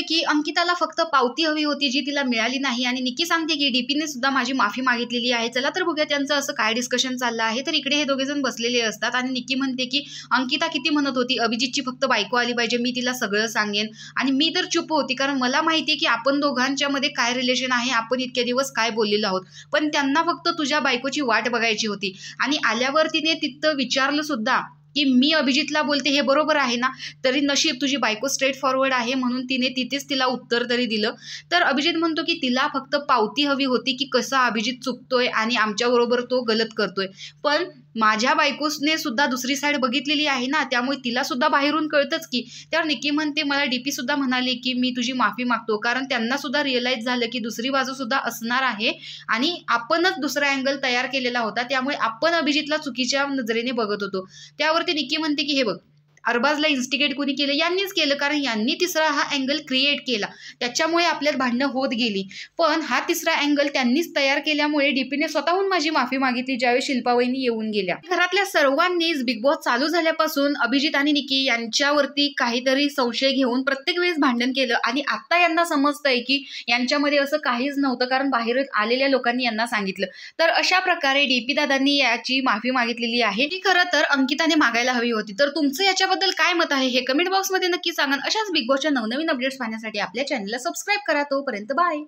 की अंकिताला फक्त पावती हवी होती जी तिला मिळाली नाही आणि निक्की सांगते की डीपीने सुद्धा माझी माफी मागितलेली आहे। चला तर बघूया त्यांचं असं काय डिस्कशन चाललं आहे। तर इकडे हे दोघे जण बसलेले असतात आणि निक्की म्हणते की अंकिता किती म्हणत होती अभिजितची फक्त बायको आली पाहिजे, मी तिला सगळं सांगेन। आणि मी तर चुप होती कारण मला माहिती आहे की आपण दोघांच्या मध्ये काय रिलेशन आहे, आपण इतके दिवस काय बोललेलो आहोत, पण त्यांना फक्त तुझ्या बायकोची वाट बघायची होती। आणि आल्यावर तिने तिथं विचारलं सुद्धा की मी अभिजितला बोलते हे बरोबर आहे ना, तरी नशीब तुझी बायको स्ट्रेट फॉरवर्ड आहे म्हणून तिने तिथेच तिला उत्तर तरी दिलं। तर अभिजित म्हणतो की तिला फक्त पावती हवी होती की कसा अभिजित चुकतोय आणि आमच्याबरोबर तो गलत करतोय, पण माझ्या बायकोने सुद्धा दुसरी साईड बघितलेली आहे ना, त्यामुळे तिला सुद्धा बाहेरून कळतंच की। त्यावर निक्की म्हणते मला डीपी सुद्धा म्हणाली की मी तुझी माफी मागतो, कारण त्यांना सुद्धा रिअलाइज झालं की दुसरी बाजू सुद्धा असणार आहे आणि आपणच दुसरा अँगल तयार केलेला होता, त्यामुळे आपण अभिजितला चुकीच्या नजरेने बघत होतो। त्यावरती निक्की म्हणते की हे बघ, अरबाजला इन्स्टिगेट कोणी केलं, यांनीच केलं, कारण यांनी तिसरा हा अँगल क्रिएट केला, त्याच्यामुळे आपल्यात भांडणं होत गेली। पण हा तिसरा अँगल त्यांनीच तयार केल्यामुळे डीपीने स्वतःहून माझी माफी मागितली ज्यावेळी शिल्पाबाईंनी येऊन गेल्या। घरातल्या सर्वांनीच बिग बॉस चालू झाल्यापासून अभिजित आणि निक्की यांच्यावरती काहीतरी संशय घेऊन प्रत्येक वेळेस भांडण केलं आणि आता यांना समजतंय की यांच्यामध्ये असं काहीच नव्हतं, कारण बाहेर आलेल्या लोकांनी यांना सांगितलं। तर अशा प्रकारे डीपी दादांनी याची माफी मागितलेली आहे, ती खरं तर अंकिताने मागायला हवी होती। तर तुमचं याच्याबद्दल काय मत आहे हे कमेंट बॉक्समध्ये नक्की सांगा। अशाच बिग बॉसच्या नवनवीन अपडेट्स पाहण्यासाठी आपल्या चॅनलला सबस्क्राईब करा। तोपर्यंत बाय।